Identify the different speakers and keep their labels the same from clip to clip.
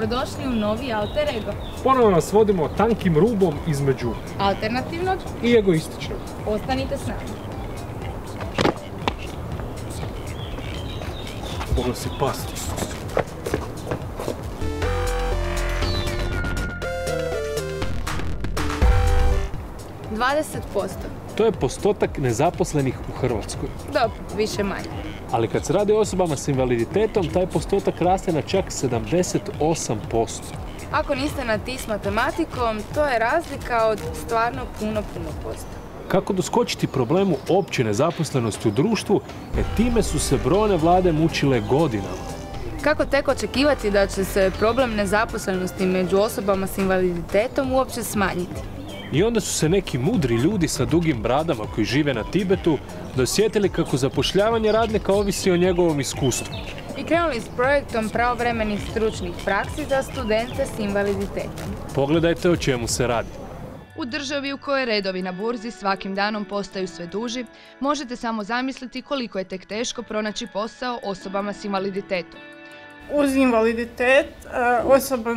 Speaker 1: Dobrodošli u novi Alter Ego.
Speaker 2: Ponovno nas vodimo tankim rubom između
Speaker 1: Alternativnog
Speaker 2: i egoističnog.
Speaker 1: Ostanite s nama.
Speaker 2: Moglo si pasti. To je postotak nezaposlenih u Hrvatskoj.
Speaker 1: Dobro, više manje.
Speaker 2: Ali kad se radi o osobama s invaliditetom, taj postotak raste na čak 78%.
Speaker 1: Ako niste na ti s matematikom, to je razlika od stvarno puno posto.
Speaker 2: Kako doskočiti problemu opće nezaposlenosti u društvu, time su se brojne vlade mučile godinama.
Speaker 1: Kako tek očekivati da će se problem nezaposlenosti među osobama s invaliditetom uopće smanjiti?
Speaker 2: I onda su se neki mudri ljudi sa dugim bradama koji žive na Tibetu dosjetili kako zapošljavanje radnika ovisi o njegovom iskustvu.
Speaker 1: I krenuli s projektom pravovremenih stručnih praksi za studente s invaliditetom.
Speaker 2: Pogledajte o čemu se radi.
Speaker 3: U državi u kojoj redovi na burzi svakim danom postaju sve duži, možete samo zamisliti koliko je tek teško pronaći posao osobama s invaliditetom.
Speaker 4: Uz invaliditet, osoba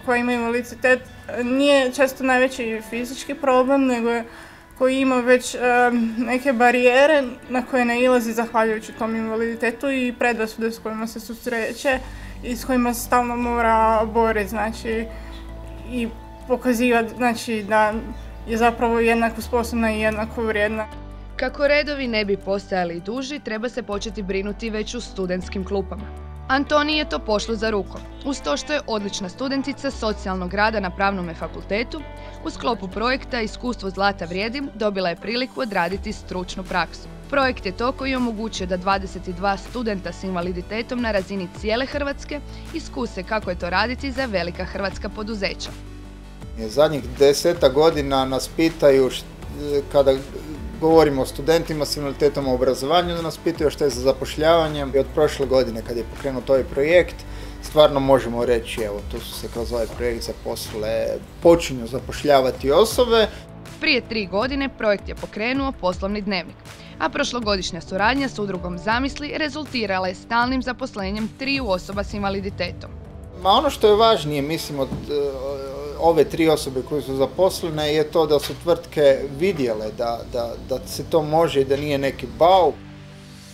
Speaker 4: koja ima invaliditet nije često najveći fizički problem, nego je koji ima već neke barijere na koje nailazi zahvaljujući tom invaliditetu i predrasude s kojima se susreće i s kojima se stalno mora boriti, i pokazivati da je zapravo jednako sposobna i jednako vrijedna.
Speaker 3: Kako redovi ne bi postajali duži, treba se početi brinuti već u studentskim klupama. Antoniji je to pošlo za rukom. Uz to što je odlična studentica socijalnog rada na Pravnom fakultetu, u sklopu projekta Iskustvo zlata vrijedi dobila je priliku odraditi stručnu praksu. Projekt je to koji omogućuje da 22 studenta s invaliditetom na razini cijele Hrvatske iskuse kako je to raditi za velika hrvatska poduzeća.
Speaker 5: Zadnjih 10 godina nas pitaju, kada govorimo o studentima s invaliditetom u obrazovanju, da nas pitaju što je za zapošljavanje. I od prošle godine kad je pokrenut ovaj projekt, stvarno možemo reći, evo, tu su se kroz ovaj projekt zaposlile, počinju zapošljavati osobe.
Speaker 3: Prije 3 godine projekt je pokrenuo Poslovni dnevnik, a prošlogodišnja suradnja s udrugom Zamisli rezultirala je stalnim zaposlenjem 3 osoba s invaliditetom.
Speaker 5: Ono što je važnije, mislim, od ove 3 osobe koje su zaposlene je to da su tvrtke vidjele da se to može i da nije neki bau.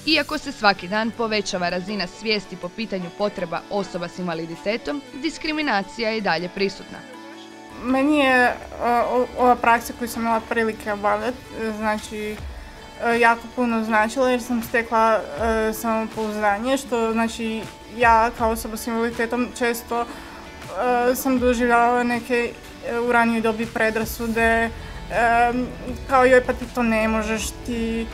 Speaker 3: Iako se svaki dan povećava razina svijesti po pitanju potreba osoba s invaliditetom, diskriminacija je i dalje prisutna.
Speaker 4: Meni je ova praksa koju sam imala prilike obavljati, jako puno značila jer sam stekla samopouzdanje, što ja kao osoba s invaliditetom često sam doživljavala neke u ranijoj dobi predrasude, kao joj pa ti to ne možeš, ti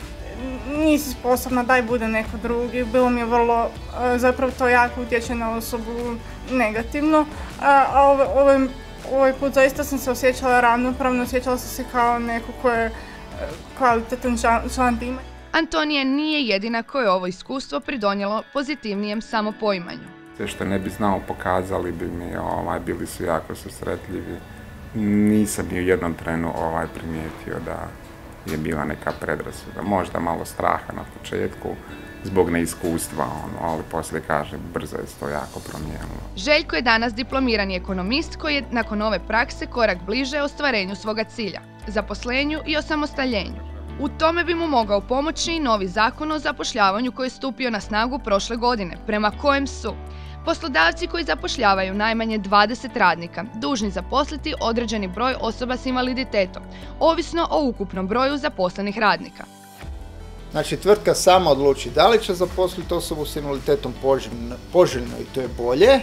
Speaker 4: nisi sposobna, daj bude neko drugi. Bilo mi je vrlo, zapravo to jako utječe na osobu negativno, a ovaj put zaista sam se osjećala ravnopravno, osjećala sam se kao neko ko je kvalitetan član tima.
Speaker 3: Antonija nije jedina koje ovo iskustvo pridonijelo pozitivnijem samopoimanju.
Speaker 6: Sve što ne bi znao pokazali bi mi, bili su jako susretljivi. Nisam ni u jednom trenu primijetio da je bila neka predrasuda. Možda malo straha na početku zbog neiskustva, ali poslije kaže brzo je se to jako promijenilo.
Speaker 3: Željko je danas diplomirani ekonomist koji je nakon ove prakse korak bliže ostvarenju svoga cilja, zaposlenju i osamostaljenju. U tome bi mu mogao pomoći i novi zakon o zapošljavanju koji je stupio na snagu prošle godine, prema kojem su poslodavci koji zapošljavaju najmanje 20 radnika dužni zaposliti određeni broj osoba s invaliditetom, ovisno o ukupnom broju zaposlenih radnika.
Speaker 5: Znači, tvrtka sama odluči da li će zaposliti osobu s invaliditetom poželjno i to je bolje,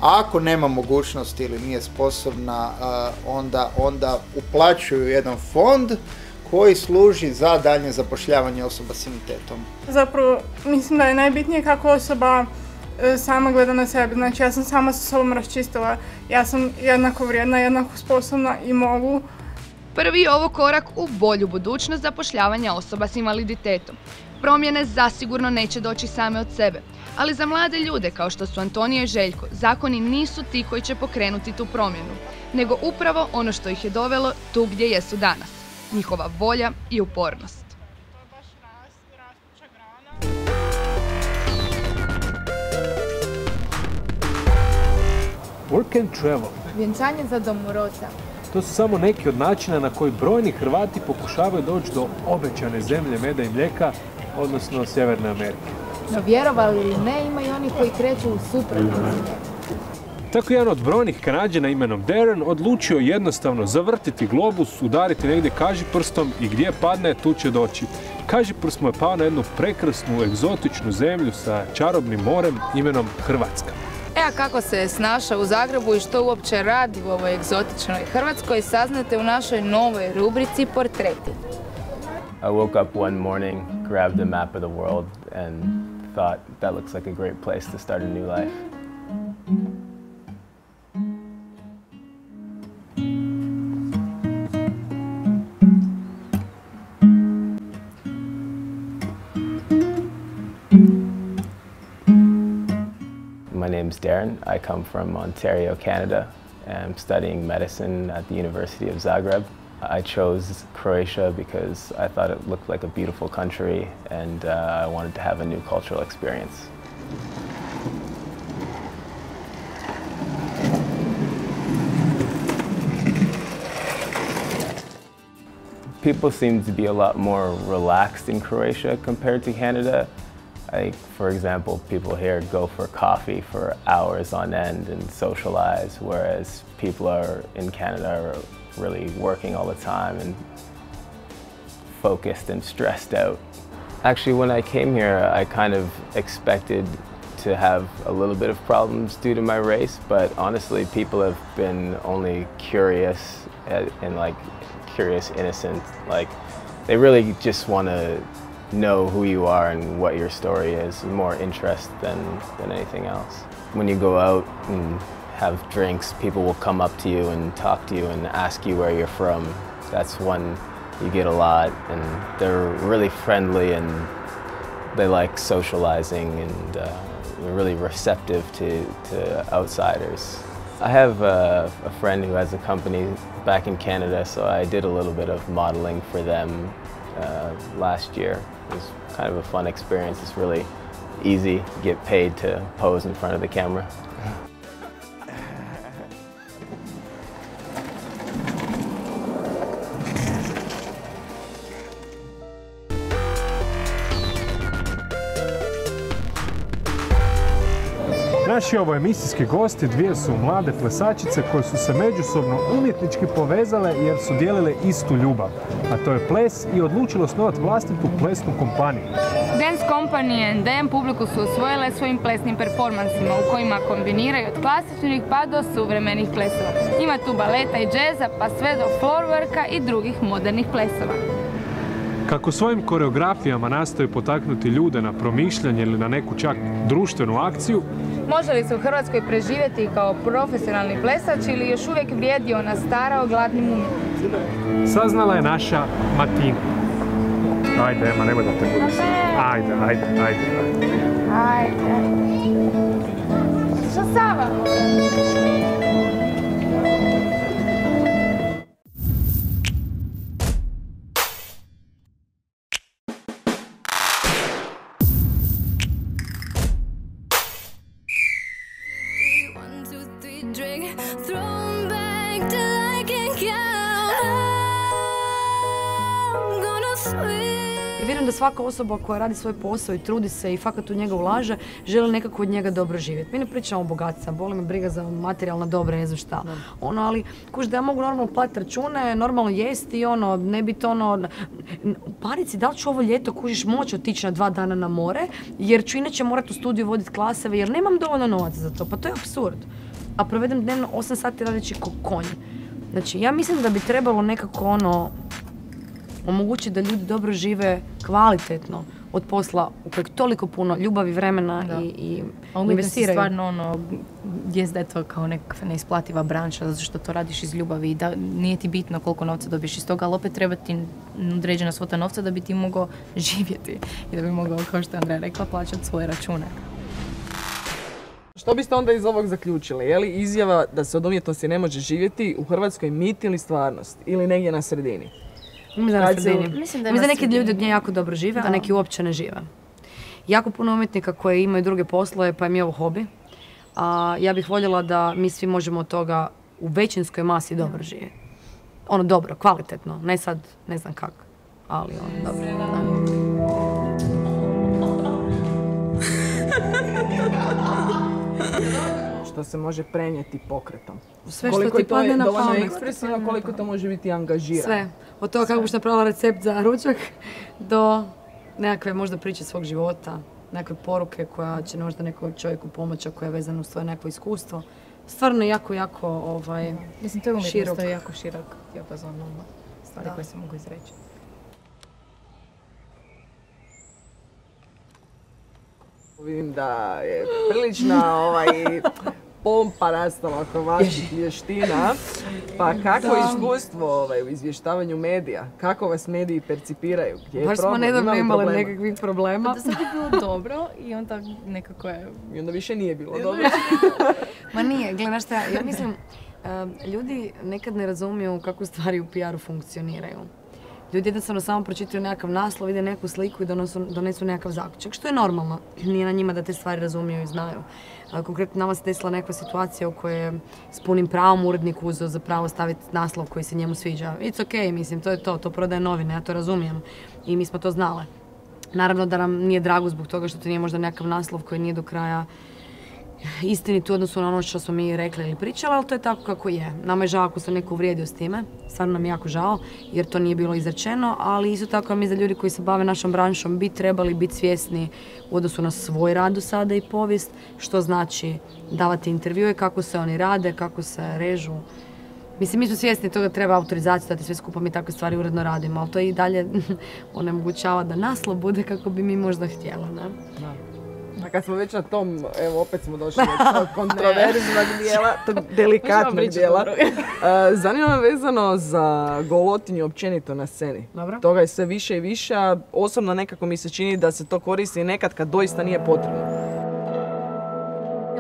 Speaker 5: a ako nema mogućnosti ili nije sposobna, onda uplaćuju jedan fond koji služi za daljnje zapošljavanje osoba s invaliditetom.
Speaker 4: Zapravo, mislim da je najbitnije kako osoba sama gleda na sebe. Znači, ja sam sama sa sobom raščistila. Ja sam jednako vrijedna, jednako sposobna i mogu.
Speaker 3: Prvi je ovo korak u bolju budućnost zapošljavanja osoba s invaliditetom. Promjene zasigurno neće doći same od sebe, ali za mlade ljude kao što su Antonija i Željko, zakoni nisu ti koji će pokrenuti tu promjenu, nego upravo ono što ih je dovelo tu gdje jesu danas, njihova volja i upornost.
Speaker 2: work and travel.
Speaker 1: Vjenčanje za domoroca.
Speaker 2: To su samo neki od načina na koji brojni Hrvati pokušavaju doći do obećane zemlje meda i mlijeka, odnosno Sjeverne Amerike.
Speaker 1: No vjerovali ili ne, ima i oni koji kreću u suprotnom smjeru.
Speaker 2: Tako jedan od brojnih Kanađana imenom Darren odlučio jednostavno zavrtiti globus, udariti negdje kažiprstom i gdje padne tu će doći. Kažiprst mu je pao na jednu prekrasnu, egzotičnu zemlju sa čarobnim morem imenom Hrvatska.
Speaker 1: A kako se je snašao u Zagrebu i što uopće radi u ovoj egzotičnoj Hrvatskoj, saznate u našoj novoj rubrici Portreti.
Speaker 7: I woke up one morning, grabbed a map of the world and thought that looks like a great place to start a new life. My name's Darren. I come from Ontario, Canada. I'm studying medicine at the University of Zagreb. I chose Croatia because I thought it looked like a beautiful country and I wanted to have a new cultural experience. People seem to be a lot more relaxed in Croatia compared to Canada. For example, people here go for coffee for hours on end and socialize, whereas people in Canada are really working all the time and focused and stressed out. Actually, when I came here, I kind of expected to have a little bit of problems due to my race, but honestly, people have been only curious and curious, innocent. They really just want to know who you are and what your story is, more interest than anything else. When you go out and have drinks, people will come up to you and talk to you and ask you where you're from. That's one you get a lot, and they're really friendly and they like socializing and they're really receptive to outsiders. I have a friend who has a company back in Canada, so I did a little bit of modeling for them last year. It was kind of a fun experience. It's really easy to get paid to pose in front of the camera.
Speaker 2: Naši ovo emisijski gosti dvije su mlade plesačice koje su se međusobno umjetnički povezale jer su dijelile istu ljubav, a to je ples i odlučilo osnovati vlastitu plesnu kompaniju.
Speaker 1: Dance Company and DM publiku su osvojile svojim plesnim performansima u kojima kombiniraju od klasičnih pa do suvremenih plesova. Ima tu baleta i džeza pa sve do floorworka i drugih modernih plesova.
Speaker 2: Kako svojim koreografijama nastoji potaknuti ljude na promišljanje ili na neku čak društvenu akciju,
Speaker 1: može li se u Hrvatskoj preživjeti kao profesionalni plesač ili još uvijek vrijedi ona stara o gladnim umjetnicima?
Speaker 2: saznala je naša Matina. Ajde, Ema, nemoj da te budu se. Ajde.
Speaker 1: Što Sava?
Speaker 8: Vjerujem da svaka osoba koja radi svoj posao i trudi se i fakat u njega ulaže, želi nekako od njega dobro živjeti. Mi ne pričamo o bogatstvu, boli me briga za materijalna dobra, ne znam šta. Ali kuš da ja mogu normalno platiti račune, normalno jesti i ne biti u panici da li ću ovo ljeto kužiš moći otići na 2 dana na more, jer ću inače morati u studiju voditi klaseve, jer nemam dovoljno novaca za to. Pa to je apsurd. A provedem dnevno 8 sati radeći ko konj. Znači, ja mislim da bi trebalo nekako omogućiti da ljudi dobro žive kvalitetno od posla u kojeg toliko puno ljubavi, vremena i investiraju.
Speaker 9: Stvarno jest da je to kao nekakva neisplativa branša zato što to radiš iz ljubavi i da nije ti bitno koliko novca dobiješ iz toga, ali opet treba ti određena svota novca da bi ti mogao živjeti i da bi mogao, kao što je Andreja rekla, plaćati svoje račune.
Speaker 10: Što biste onda iz ovog zaključili? Je li izjava da se od umjetnosti ne može živjeti u Hrvatskoj mit ili stvarnost? Ili negdje na sredini?
Speaker 8: Mislim da neki ljudi od nje jako dobro žive, a neki uopće ne žive. Jako puno umjetnika koji imaju druge poslove, pa im je ovo hobi. A ja bih voljela da mi svi možemo od toga u većinskoj masi dobro živjeti. Ono dobro, kvalitetno, ne sad, ne znam kako, ali ono dobro.
Speaker 10: Što se može prenijeti pokretom.
Speaker 8: Sve što ti padne na pamet.
Speaker 10: Koliko to je dovoljno ekspresivno, koliko to može biti angažirano.
Speaker 8: Sve. Od toga kako biš napravila recept za ručak do nekakve možda priče svog života, nekakve poruke koja će možda nekom čovjeku pomoći koja je vezana uz svoje neko iskustvo. Stvarno jako
Speaker 9: Mislim, to je
Speaker 8: širok.
Speaker 9: To je jako širok dijapazon stvari koje se mogu izreći.
Speaker 10: Vidim da je prilična pompa nastala oko vaših vještina. Pa kako je iskustvo u izvještavanju medija? Kako vas mediji percipiraju? Gdje je
Speaker 8: Baš
Speaker 10: problem?
Speaker 8: smo nedavno imali
Speaker 10: problema?
Speaker 8: nekakvih problema.
Speaker 9: Da sad je bilo dobro i onda nekako je...
Speaker 10: I onda više nije bilo dobro.
Speaker 8: Ma nije, gledaj, šta ja mislim, ljudi nekad ne razumiju kako stvari u PR-u funkcioniraju. Ljudi jednostavno samo pročitaju nekakav naslov, vide neku sliku i donesu nekakav zaključak, što je normalno. Nije na njima da te stvari razumiju i znaju. Konkretno nama se desila neka situacija u kojoj je s punim pravom urednik uzeo za pravo staviti naslov koji se njemu sviđa. It's ok, mislim, to je to prodaje novine, ja to razumijem i mi smo to znale. Naravno da nam nije drago zbog toga što to nije možda nekakav naslov koji nije do kraja istinit u odnosu na ono što smo mi rekli ili pričali, ali to je tako kako je. Nama je žao ako se neko uvrijedio s time, stvarno nam je jako žao jer to nije bilo izrečeno, ali isto tako mi za ljudi koji se bave našom branšom bi trebali biti svjesni u odnosu na svoj rad do sada i povijest, što znači davati intervjue, kako se oni rade, kako se režu. Mislim, mi smo svjesni toga treba autorizaciju dati sve skupa, mi takve stvari uredno radimo, ali to i dalje onemogućava da naslov bude kako bi mi možda htjeli, ne?
Speaker 10: A kad smo već na tom, evo opet smo došli do tog kontroverznog dijela, tog delikatnog dijela. Zanima me vezano za golotinju općenito na sceni.
Speaker 8: Dobro.
Speaker 10: Toga je sve više i više, a osobno nekako mi se čini da se to koristi nekad kad doista nije potrebno.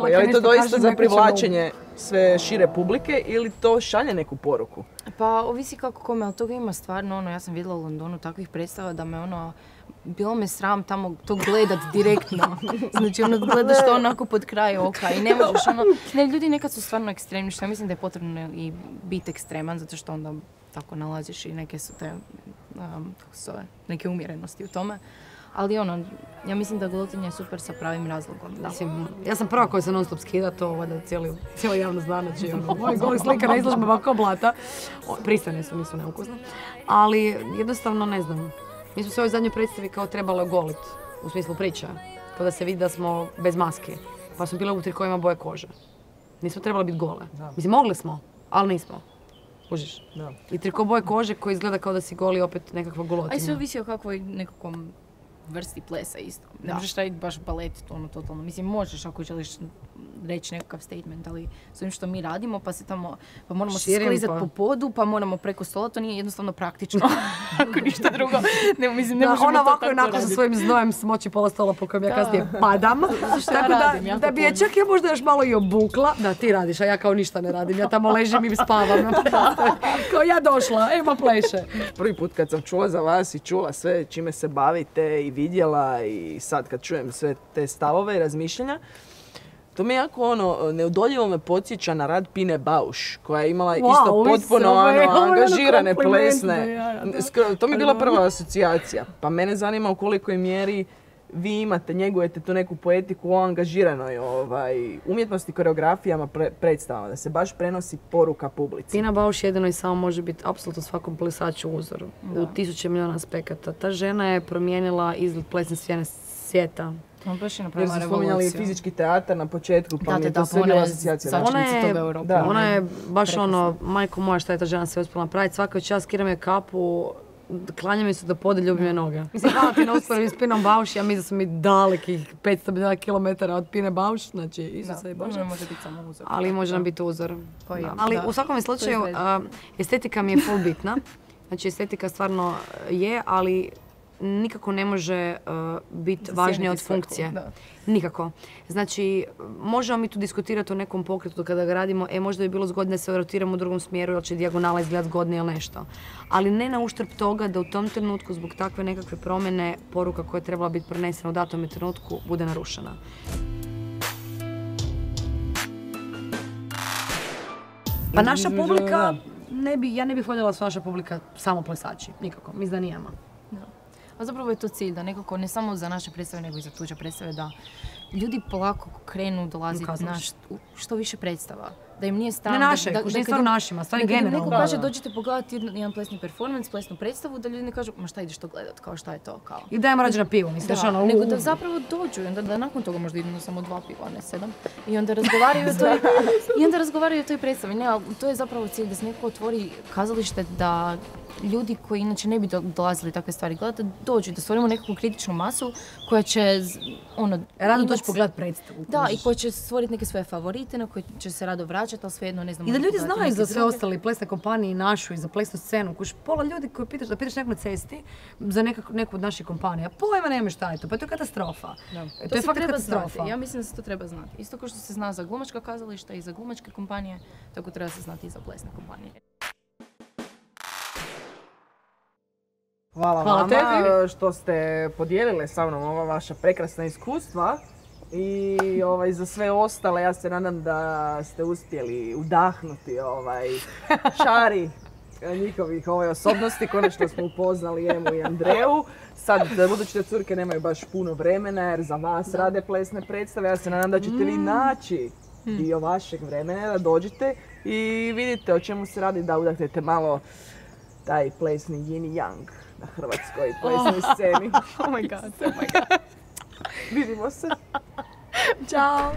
Speaker 10: Je li to doista za privlačenje sve šire publike ili to šalje neku poruku?
Speaker 9: Pa ovisi kako kome, ali toga ima stvarno, ja sam vidjela u Londonu takvih predstava da me bilo me sram tamo to gledat direktno. Znači gledaš to onako pod kraj oka i ne možeš Ne, ljudi nekad su stvarno ekstremni, što ja mislim da je potrebno i biti ekstreman, zato što onda tako nalaziš i neke su te, neke umjerenosti u tome. Ali ja mislim da golotinja je super sa pravim razlogom.
Speaker 8: Mislim, ja sam prva koja se non stop skida, to da cijelo javno zna, znači moji goli slika na izložbama kao blata. Pristane su, nisu neukusne. Ali jednostavno ne znam. Mi smo se u ovoj zadnjoj predstavi kao trebalo golit, u smislu priča. Kao da se vidi da smo bez maske. Pa smo bile u trikojima boje kože. Nismo trebali biti gole. Mislim, mogli smo, ali nismo. Kužiš?
Speaker 10: Da.
Speaker 8: I triko boje kože koji izgleda kao da si goli opet nekakva golotinja.
Speaker 9: A i sve ovisi o kakvoj nekakvom vrsti plesa isto. Ne možeš raditi baš balet totalno. Mislim, možeš ako želiš reći nekakav statement, ali s ovim što mi radimo, pa se tamo, pa moramo se sklizati po podu, pa moramo preko stola, to nije jednostavno praktično. Ako ništa drugo. Ne, mislim, ne možemo to tako raditi. Ona ovako sa svojim znojem smoći pola stola po kojem ja kasnije padam. Tako da bi je čak ja možda još malo i obukla. Da, ti radiš, a ja kao ništa ne radim. Ja tamo ležim i spavam. Kao ja došla, Ema pleše.
Speaker 10: Prvi put kad sam čula za vas i čula sve čime se bavite i vidjela i sad kad čujem sve te stavove i razmišljanja, to mi jako neodoljivo me podsjeća na rad Pine Bausch, koja je imala isto potpuno angažirane plesne. To mi je bila prva asocijacija. Pa mene zanima u kolikoj mjeri vi imate, njegujete tu neku poetiku o angažiranoj umjetnosti, koreografijama, predstavama, da se baš prenosi poruka publici.
Speaker 8: Pina Bausch jedino i samo može biti apsolutno svakom plesaču uzor u 1000 milijuna aspekata. Ta žena je promijenila izgled plesne svijeta.
Speaker 10: Jer su spominjali fizički teatar na početku, pa mi je to sve bila asocijacija.
Speaker 8: Ona je baš majko moja šta je ta žena sve uspjela napraviti, svaka čast skiram je kapu, klanja mi se do pode, ljubim je noge. Mislim, hvala ti na usporedbi s Pinom Bausch, ja mislim da smo mi dalekih 500 milijuna kilometara od Pine Bausch, znači Isusa i Bože. Ali može nam biti uzor. Ali u svakom slučaju, estetika mi je full bitna. Znači, estetika stvarno je, ali nikako ne može biti važnija od funkcije. Nikako. Znači, možemo mi tu diskutirati o nekom pokretu kada ga radimo, možda bi bilo zgodno da se rotiramo u drugom smjeru ili će dijagonala izgledati zgodnije ili nešto. Ali ne na uštrb toga da u tom trenutku zbog takve nekakve promjene poruka koja je trebala biti prenesena u datom trenutku bude narušena. Pa naša publika, ja ne bih voljela da su naša publika samo plesači, nikako, mislim da nijema.
Speaker 9: A zapravo je to cilj, da nekako ne samo za naše predstave, nego i za tuđe predstave, da ljudi polako krenu dolaziti na što više predstava. Da im nije strano...
Speaker 8: Ne naše, ne stvar u našima, stvari generalno.
Speaker 9: Neko kaže dođite pogledati jedan plesni performans, plesnu predstavu, da ljudi ne kažu ma šta ideš to gledat, kao šta je to, kao...
Speaker 8: I dajemo rađe na pivo, misliš ono...
Speaker 9: Nego da zapravo dođu i onda da nakon toga možda idu samo 2 piva, ne 7. I onda razgovaraju o toj predstavi. Ne, ali to je zapravo cilj, da se neko otvori kazalište, da ljudi koji inače ne bi dolazili takve stvari gledati, da dođu, da stvorimo nekakvu kritičnu masu koja će
Speaker 8: rado doći pogledat predstavu.
Speaker 9: Da, i koja će stvoriti neke svoje favorite na koje će se rado vraćati, ali svejedno ne znam...
Speaker 8: I da ljudi znaju za sve ostale plesne kompanije i našu i za plesnu scenu. Pola ljudi koji pitaš nekog na cesti za neku od naših kompanija, pojma nema šta je to, pa to je katastrofa. To je fakat katastrofa.
Speaker 9: Ja mislim da se to treba znati. Isto kao što se zna za glumačka kazališta i za glumačke kompanije, tako treba se znati i za plesne kompanije.
Speaker 10: Hvala vama što ste podijelile sa mnom ova vaša prekrasna iskustva i za sve ostale ja se nadam da ste uspjeli udahnuti šari njihovih osobnosti. Konačno smo upoznali Emu i Andreju. Sad, budući da curke nemaju baš puno vremena jer za vas rade plesne predstave, ja se nadam da ćete vi naći dio vašeg vremena da dođete i vidite o čemu se radi, da udahnete malo taj plesni yin i yang na hrvatskoj plesnoj sceni.
Speaker 9: Oh my god.
Speaker 10: Vidimo se.
Speaker 8: Ćao.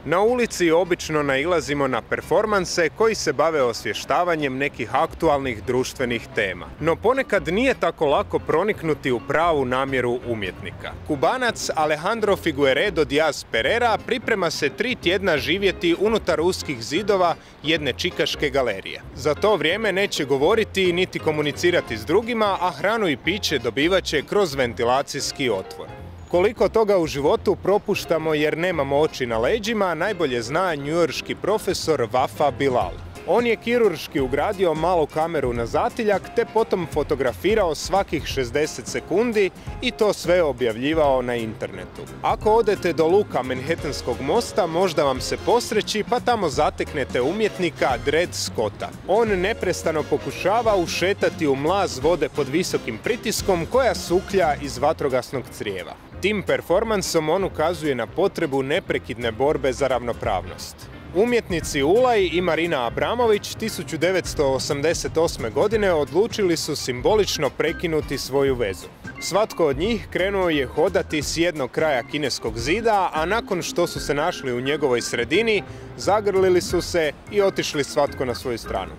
Speaker 11: Na ulici obično nailazimo na performanse koji se bave osvještavanjem nekih aktualnih društvenih tema. No ponekad nije tako lako proniknuti u pravu namjeru umjetnika. Kubanac Alejandro Figueredo Diaz Pereira priprema se 3 tjedna živjeti unutar uskih zidova jedne čikaške galerije. Za to vrijeme neće govoriti niti komunicirati s drugima, a hranu i piće dobivat će kroz ventilacijski otvor. Koliko toga u životu propuštamo jer nemamo oči na leđima, najbolje zna njujorški profesor Vafa Bilal. On je kirurški ugradio malu kameru na zatiljak te potom fotografirao svakih 60 sekundi i to sve objavljivao na internetu. Ako odete do luka Manhattanskog mosta, možda vam se posreći pa tamo zateknete umjetnika Dred Scotta. On neprestano pokušava ušetati u mlaz vode pod visokim pritiskom koja suklja iz vatrogasnog crijeva. Tim performansom on ukazuje na potrebu neprekidne borbe za ravnopravnost. Umjetnici Ulaj i Marina Abramović 1988. godine odlučili su simbolično prekinuti svoju vezu. Svatko od njih krenuo je hodati s jednog kraja kineskog zida, a nakon što su se našli u njegovoj sredini, zagrlili su se i otišli svatko na svoju stranu.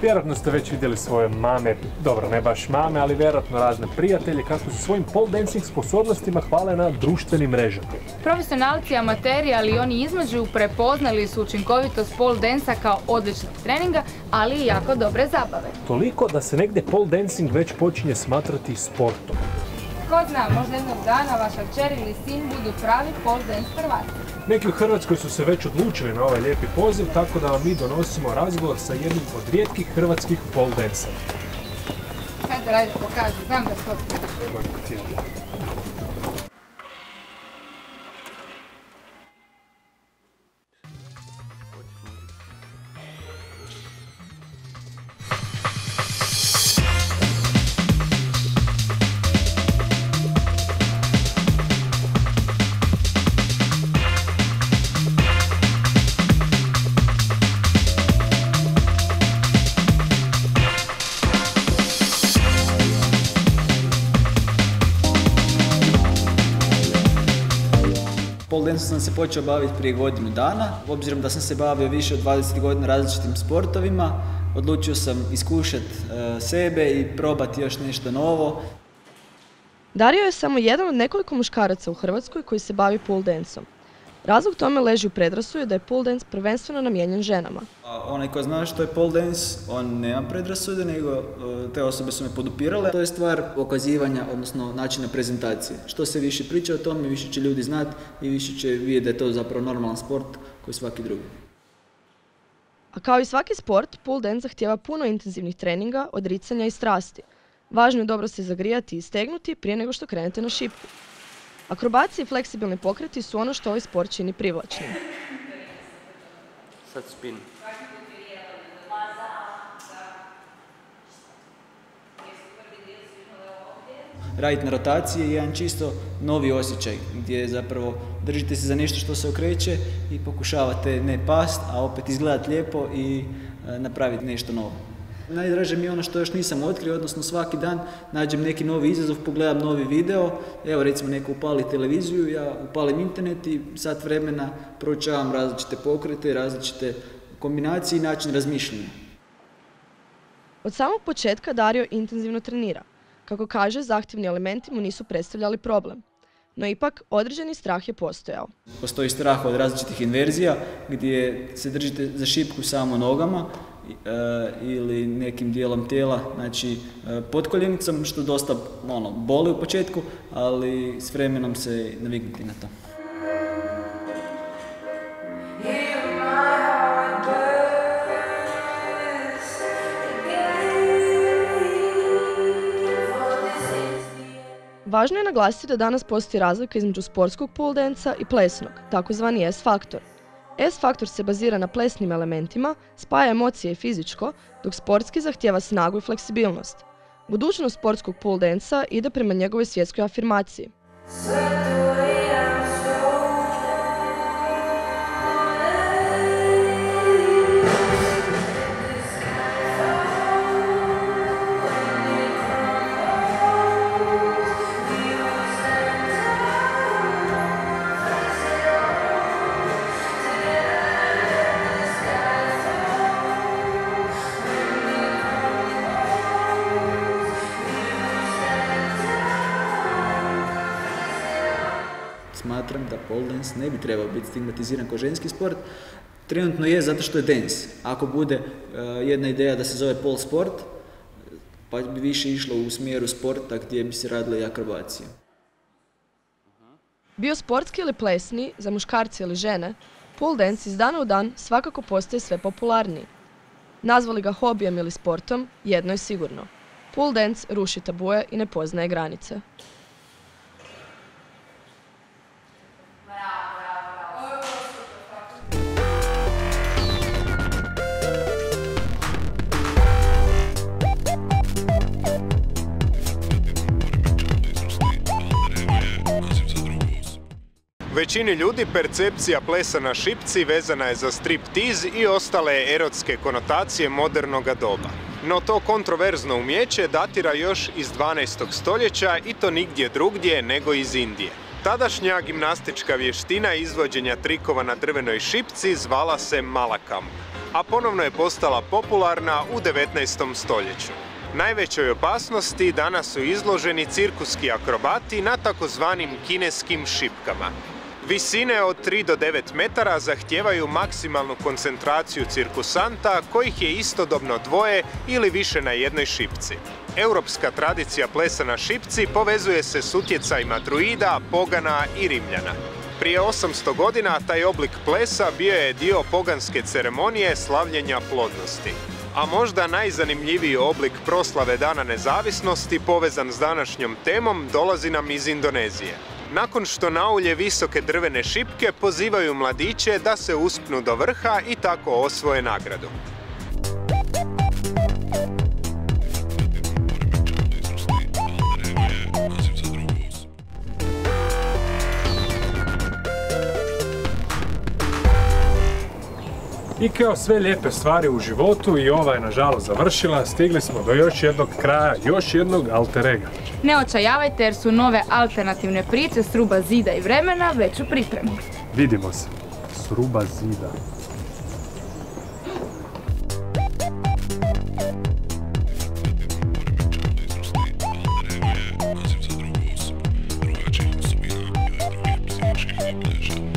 Speaker 2: Vjerojatno ste već vidjeli svoje mame, dobro ne baš mame, ali vjerojatno razne prijatelje kako se svojim pole dancing sposobnostima hvale na društvenim mrežama.
Speaker 1: Profesionalci, amateri, ali i oni između prepoznali su učinkovitost pole dansa kao odličnog treninga, ali i jako dobre zabave.
Speaker 2: Toliko da se negdje pole dancing već počinje smatrati sportom.
Speaker 1: Ko zna, možda jednog dana vaša kćer ili sin budu pravi pole dance prvaci.
Speaker 2: Neki u Hrvatskoj su se već odlučili na ovaj lijepi poziv, tako da vam mi donosimo razgovor sa jednim od rijetkih hrvatskih pole dancera.
Speaker 1: Hajde, rajde, pokaži, znam da što ti.
Speaker 12: Pole danceom sam se počeo baviti prije godinu dana. Obzirom da sam se bavio više od 20 godina različitim sportovima, odlučio sam iskušati sebe i probati još nešto novo.
Speaker 13: Dario je samo jedan od nekoliko muškaraca u Hrvatskoj koji se bavi pole danceom.
Speaker 3: Razlog tome leži u predrasudu da je pole dance prvenstveno namijenjen ženama.
Speaker 12: Onaj ko zna što je pole dance, on nema predrasude, nego te osobe su me podupirale. To je stvar pokazivanja, odnosno načina prezentacije. Što se više priča o tome, više će ljudi znati i više će vidjeti da je to zapravo normalan sport koji svaki drugi.
Speaker 3: A kao i svaki sport, pole dance zahtijeva puno intenzivnih treninga, odricanja i strasti. Važno je dobro se zagrijati i stegnuti prije nego što krenete na šipku. Akrobacije i fleksibilni pokreti su ono što ovaj sport čini privlačnim.
Speaker 13: Sad spin.
Speaker 12: Raditi na rotaciji je jedan čisto novi osjećaj gdje zapravo držite se za nešto što se okreće i pokušavate ne past, a opet izgledati lijepo i napraviti nešto novo. Najdraže mi je ono što još nisam otkrio, odnosno svaki dan nađem neki novi izazov, pogledam novi video, evo recimo neko upali televiziju, ja upalim internet i sat vremena proučavam različite pokrete, različite kombinacije i način razmišljanja.
Speaker 3: Od samog početka Dario intenzivno trenira. Kako kaže, zahtjevni elementi mu nisu predstavljali problem. No ipak, određeni strah je postojao.
Speaker 12: Postoji strah od različitih inverzija gdje se držite za šipku samo nogama ili nekim dijelom tijela, znači pod koljenicom, što dosta boli u početku, ali s vremenom se naviknuti na to.
Speaker 3: Važno je naglasiti da danas postoji razlika između sportskog pole danca i plesnog, takozvani S-faktor. S-faktor se bazira na plesnim elementima, spaja emocije i fizičko, dok sportski zahtijeva snagu i fleksibilnost. Budućnost sportskog pole danca ide prema njegovoj svjetskoj afirmaciji.
Speaker 12: Smatram da pole dance ne bi trebao biti stigmatiziran kao ženski sport. Trenutno je zato što je dance. Ako bude jedna ideja da se zove pole sport, pa bi više išlo u smjeru sporta gdje bi se radile i akrobacije.
Speaker 3: Bio sportski ili plesni, za muškarce ili žene, pole dance iz dana u dan svakako postaje sve popularniji. Nazvali ga hobijem ili sportom, jedno je sigurno. Pole dance ruši tabuje i ne poznaje granice.
Speaker 11: Većini ljudi percepcija plesa na šipci vezana je za striptiz i ostale erotske konotacije modernog doba. No to kontroverzno umijeće datira još iz 12. stoljeća i to nigdje drugdje nego iz Indije. Tadašnja gimnastička vještina izvođenja trikova na drvenoj šipci zvala se malakam, a ponovno je postala popularna u 19. stoljeću. Najvećoj opasnosti danas su izloženi cirkuski akrobati na takozvanim kineskim šipkama. Visine od 3 do 9 metara zahtijevaju maksimalnu koncentraciju cirkusanta, kojih je istodobno dvoje ili više na jednoj šipci. Europska tradicija plesa na šipci povezuje se s utjecajima druida, pogana i Rimljana. Prije 800 godina taj oblik plesa bio je dio poganske ceremonije slavljenja plodnosti. A možda najzanimljiviji oblik proslave Dana nezavisnosti povezan s današnjom temom dolazi nam iz Indonezije. Nakon što naulje visoke drvene šipke pozivaju mladiće da se uspnu do vrha i tako osvoje nagradu.
Speaker 2: I kao sve lijepe stvari u životu, i ova je nažalost završila, stigli smo do još jednog kraja, još jednog alter ega.
Speaker 1: Ne očajavajte jer su nove alternativne priče s ruba zida i vremena već u pripremi.
Speaker 2: Vidimo se s ruba zida.
Speaker 14: Drugačijih osobina, drugačijih psihičkih obilježja.